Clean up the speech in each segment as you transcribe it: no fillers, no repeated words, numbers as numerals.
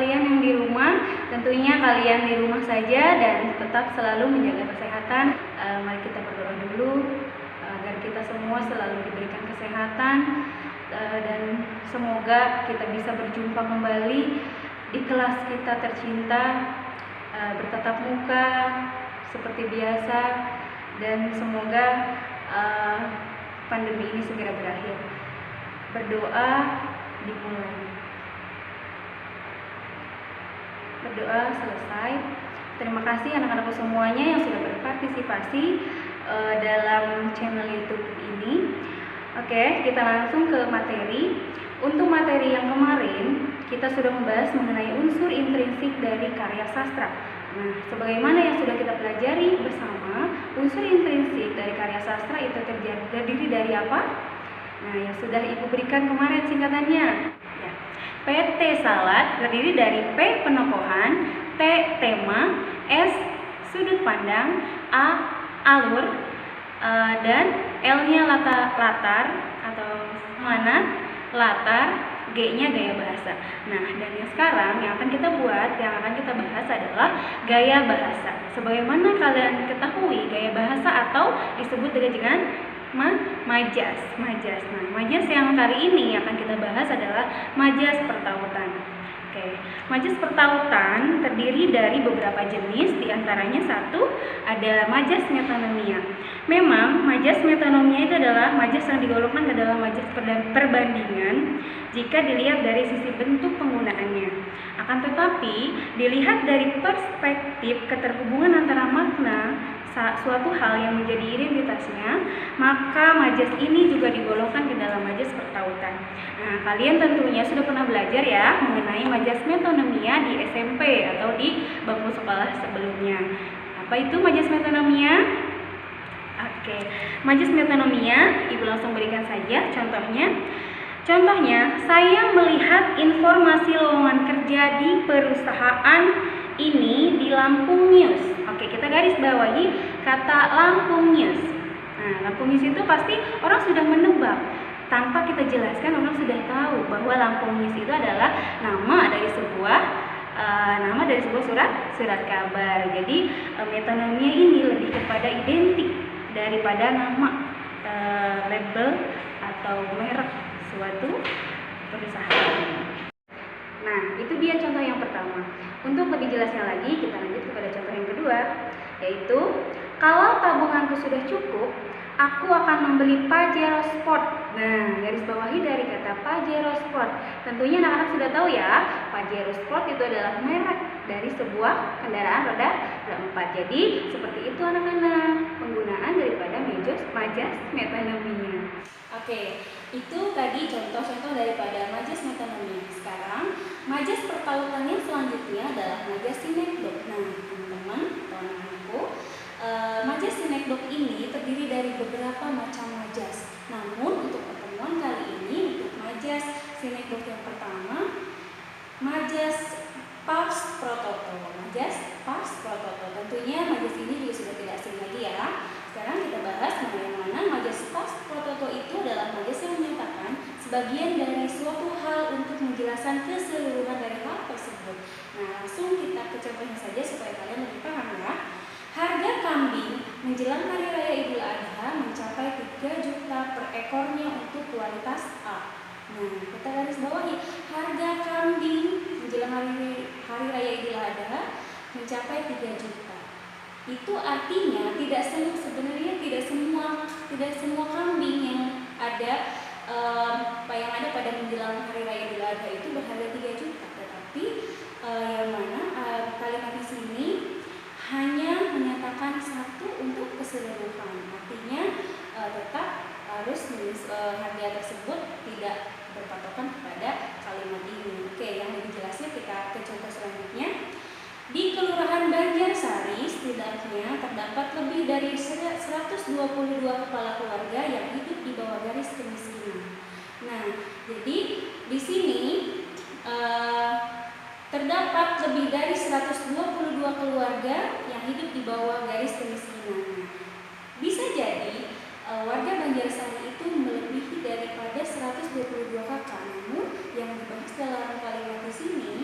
kalian yang di rumah, tentunya kalian di rumah saja dan tetap selalu menjaga kesehatan. Mari kita berdoa dulu agar kita semua selalu diberikan kesehatan dan semoga kita bisa berjumpa kembali di kelas kita tercinta, bertatap muka seperti biasa, dan semoga pandemi ini segera berakhir. Berdoa dimulai. Berdoa selesai. Terima kasih anak-anakku semuanya yang sudah berpartisipasi dalam channel YouTube ini. Oke, kita langsung ke materi. Untuk materi yang kemarin kita sudah membahas mengenai unsur intrinsik dari karya sastra. Nah, sebagaimana yang sudah kita pelajari bersama, unsur intrinsik dari karya sastra itu terdiri dari apa? Nah, yang sudah Ibu berikan kemarin singkatannya. Ya. PT Salat terdiri dari P penokohan, T tema, S sudut pandang, A alur, dan L-nya latar atau mana, latar, G-nya gaya bahasa. Nah, dan yang sekarang yang akan kita bahas adalah gaya bahasa. Sebagaimana kalian ketahui, gaya bahasa atau disebut dengan majas. Nah, majas yang kali ini akan kita bahas adalah majas pertautan. Oke, majas pertautan terdiri dari beberapa jenis, diantaranya satu ada majas metonomia. Memang majas metonomia itu adalah majas yang digolongkan ke dalam majas perbandingan jika dilihat dari sisi bentuk penggunaannya. Akan tetapi dilihat dari perspektif keterhubungan antara makna suatu hal yang menjadi identitasnya, maka majas ini juga digolongkan ke dalam majas pertautan. Nah, kalian tentunya sudah pernah belajar ya mengenai majas metonomia di SMP atau di bangku sekolah sebelumnya. Apa itu majas metonomia? Oke, majas metonomia Ibu langsung berikan saja contohnya. Contohnya, saya melihat informasi lowongan kerja di perusahaan ini di Lampung News. Oke, kita garis bawahi kata Lampung News. Nah, Lampung News itu pasti orang sudah menebak. Tanpa kita jelaskan, orang sudah tahu bahwa Lampung News itu adalah nama dari sebuah surat kabar. Jadi metonomia ini lebih kepada identik daripada nama label atau merek suatu perusahaan. Nah, itu dia contoh yang pertama. Untuk lebih jelasnya lagi, kita lanjut kepada contoh yang kedua, yaitu kalau tabunganku sudah cukup, aku akan membeli Pajero Sport. Nah, garis bawahi dari kata Pajero Sport. Tentunya anak-anak sudah tahu ya, Pajero Sport itu adalah merek dari sebuah kendaraan roda 4. Jadi, seperti itu anak-anak penggunaan daripada majas metonomia. Oke, itu tadi contoh-contoh daripada majas metonomia. Sekarang, majas pertautannya selanjutnya adalah majas sinekdok. Nah, teman-teman, anak-anakku, majas sinekdok ini terdiri dari beberapa macam majas. Namun, untuk pertemuan kali ini, untuk majas sinekdok yang pertama, majas pars prototo. Majas pars prototo. Tentunya majas ini juga sudah tidak asing lagi ya. Sekarang kita bahas yang mana majas pars prototo itu adalah majas yang menyatakan sebagian dari suatu hal untuk menjelaskan keseluruhan dari hal tersebut. Nah, langsung kita ke contohnya saja supaya kalian lebih paham ya. Harga kambing menjelang Hari Raya Idul Adha mencapai 3 juta per ekornya untuk kualitas A. Nah, kita garis bawahi harga kambing menjelang Hari Raya Idul Adha mencapai 3 juta. Itu artinya tidak semua kambing yang ada pada menjelang Hari Raya Idul Adha itu berharga 3 juta, tetapi yang mana kalimat di sini hanya menyatakan satu untuk keseluruhan. Artinya tetap harus harga tersebut tidak berpatokan kepada kalimat ini. Oke, yang lebih jelasnya kita ke contoh selanjutnya. Di Kelurahan Banjarsari setidaknya terdapat lebih dari 122 kepala keluarga yang hidup di bawah garis kemiskinan. Nah, jadi di sini terdapat lebih dari 122 keluarga yang hidup di bawah garis kemiskinan. Bisa jadi warga Banjarsari itu melebihi daripada 122 kakak. Namun yang dibahas dalam kalimat di sini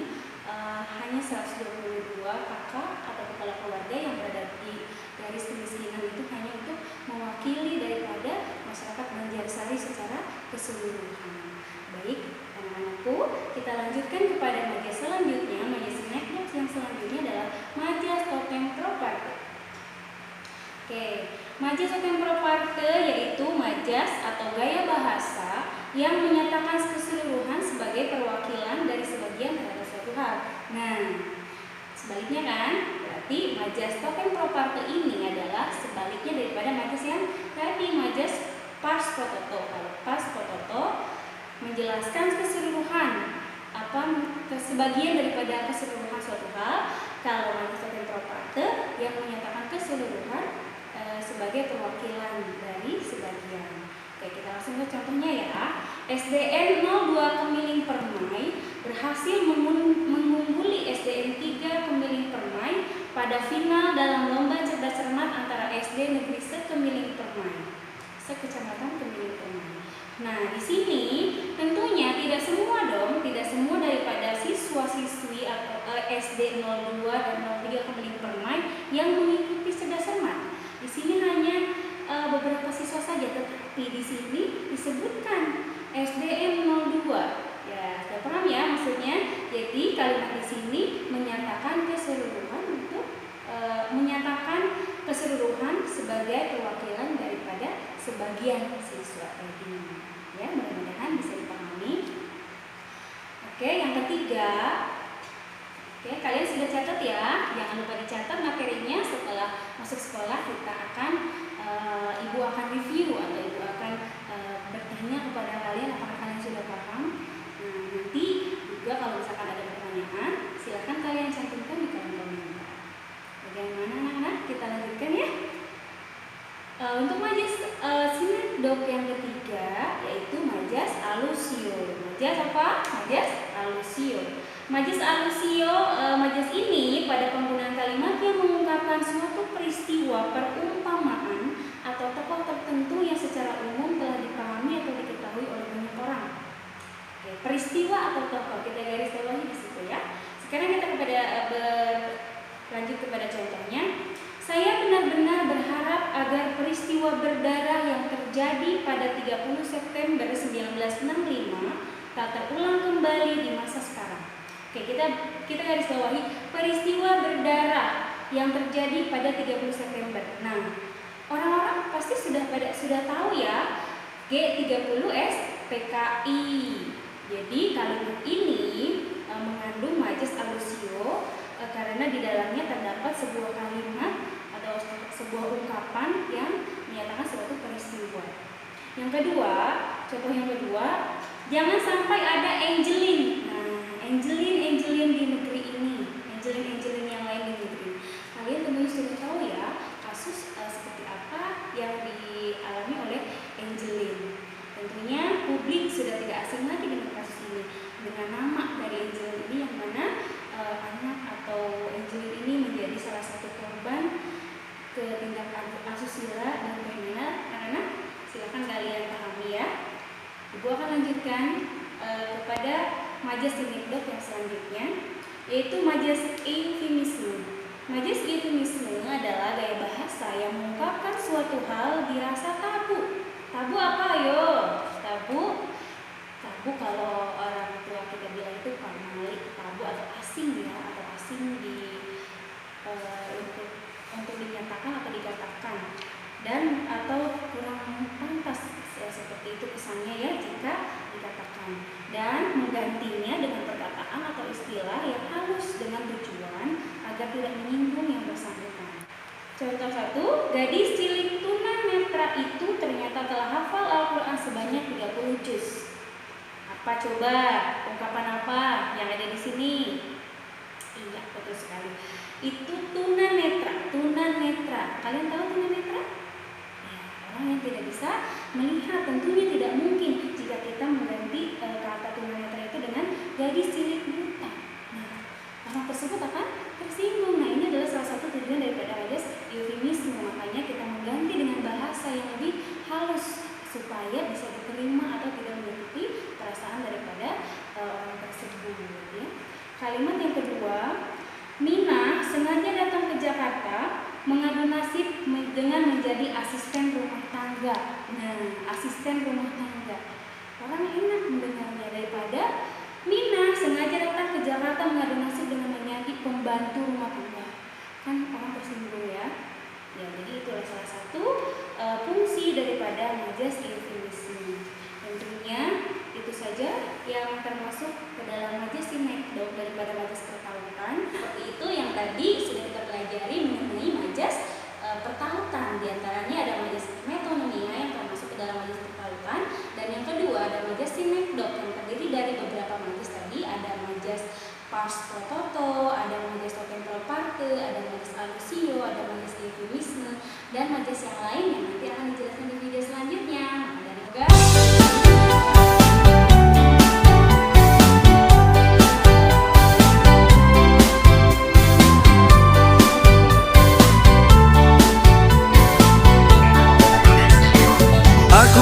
garis kemiskinan itu hanya untuk mewakili daripada masyarakat Banjarsari secara keseluruhan. Baik, anak-anakku, kita lanjutkan kepada majas selanjutnya. Majas Synekdoche yang selanjutnya adalah majas Topeng Proparte. Oke, majas Topeng Proparte yaitu majas atau gaya bahasa yang menyatakan keseluruhan sebagai perwakilan dari sebagian terhadap suatu hal. Nah, sebaliknya kan, berarti majas Topeng Proparte ini adalah sebaliknya daripada majas yang tadi, majas Pars Pro Toto. Kalau Pars Pro Toto menjelaskan keseluruhan, sebagian daripada keseluruhan suatu hal. Kalau majas Topeng Proparte yang menyatakan keseluruhan sebagai perwakilan dari sebagian. Oke, kita langsung ke contohnya ya. SDN 02 Kemiling Permai berhasil mengungguli SDN 3 Kemiling Permai pada final dalam lomba cerdas cermat antara SD Negeri Sekemiling Permai, Sekecamatan Kemiling Permai. Nah, di sini tentunya tidak semua daripada siswa-siswi atau SD 02 dan 03 Kemiling Permai yang mengikuti cerdas cermat. Di sini hanya beberapa siswa saja, tetapi di sini disebutkan SDN 02. Ya, sudah paham ya maksudnya? Jadi kalimat di sini menyatakan keseluruhan sebagai perwakilan daripada sebagian siswa tadi. Ya, mudah-mudahan bisa dipahami. Oke, yang ketiga. Oke, kalian sudah catat ya? Jangan lupa dicatat materinya. Setelah masuk sekolah kita akan ibu akan review atau ibu akan bertanya kepada kalian apakah kalian sudah paham. Nah, nanti juga kalau misalkan ada pertanyaan, silakan kalian cantumkan di kolom komentar. Bagaimana anak-anak? Kita lanjutkan ya. Untuk majas Synekdoche yang ketiga yaitu majas Alusio. Majas apa? Majas Alusio. Majas Alusio, majas ini pada penggunaan kalimat yang mengungkapkan suatu peristiwa, perumpamaan atau tokoh tertentu yang secara umum telah dipahami atau diketahui oleh banyak orang. Oke, peristiwa atau tokoh kita garis bawahi di situ ya. Sekarang kita lanjut kepada contohnya. Saya benar-benar berharap agar peristiwa berdarah yang terjadi pada 30 September 1965 tak terulang kembali di masa sekarang. Oke, kita garis bawahi peristiwa berdarah yang terjadi pada 30 September. Nah, orang-orang pasti sudah tahu ya G30S PKI. Jadi kalimat ini mengandung majas Alusio karena di dalamnya terdapat sebuah kalimat atau sebuah ungkapan yang menyatakan suatu peristiwa. Yang kedua, contoh yang kedua, jangan sampai ada Angelin. Nah, Angelin di negeri ini, Angelin yang lain di negeri. Kalian tentunya sudah tahu ya kasus seperti apa yang dialami oleh Angelin. Tentunya publik sudah tidak asing lagi dengan kasus ini, dengan nama dari Angelin ini yang mana anak atau Angelin ini menjadi salah satu korban tindakan asusila dan kriminal. Karena silakan kalian pahami ya. Ibu akan lanjutkan kepada majas Synekdoche yang selanjutnya, yaitu majas eufemisme. Majas eufemisme adalah gaya bahasa yang mengungkapkan suatu hal dirasa tabu. Tabu apa ayo? Tabu kalau orang tua kita bilang itu pamali, tabu atau asing ya, atau asing untuk dinyatakan atau dikatakan, dan atau kurang pantas ya, seperti itu kesannya ya jika dikatakan, dan menggantinya dengan perkataan atau istilah yang halus dengan tujuan agar tidak menyinggung yang bersangkutan. Contoh 1, gadis cilik tunanetra itu ternyata telah hafal Al-Quran sebanyak 30 juz. Apa coba? Ungkapan apa yang ada di sini? Iya, betul sekali. Itu tunanetra. Kalian tahu tunanetra? Ya, orang yang tidak bisa melihat. Tentunya tidak mungkin jika kita mengganti kata tunanetra itu dengan gadis cilik buta. Nah, orang tersebut akan tersinggung. Nah, ini adalah salah satu tujuan daripada majas eufemisme. Makanya kita mengganti dengan bahasa yang lebih halus supaya bisa diterima atau tidak menyakiti perasaan daripada orang tersebut ya. Kalimat yang kedua, Mina sengaja datang ke Jakarta mengadu nasib dengan menjadi asisten rumah tangga. Nah, asisten rumah tangga. Orang enak mendengarnya daripada Nina sengaja datang ke Jakarta mengadu nasib dengan menjadi pembantu rumah tangga. Kan orang tersinggung ya. Ya, jadi itulah salah satu fungsi daripada majas eufemisme. Tentunya itu saja yang termasuk ke dalam majas sinekdok daripada majas pertautan. Seperti itu yang tadi sudah kita pelajari mengenai majas pertautan. Di antaranya ada majas metonomia yang termasuk ke dalam majas pertautan, dan yang kedua ada majas sinekdok yang terdiri dari beberapa majas tadi. Ada majas pars pro toto, ada majas totem pro parte, ada majas alusio, ada majas eufemisme, dan majas yang lain yang nanti akan dijelaskan di video selanjutnya.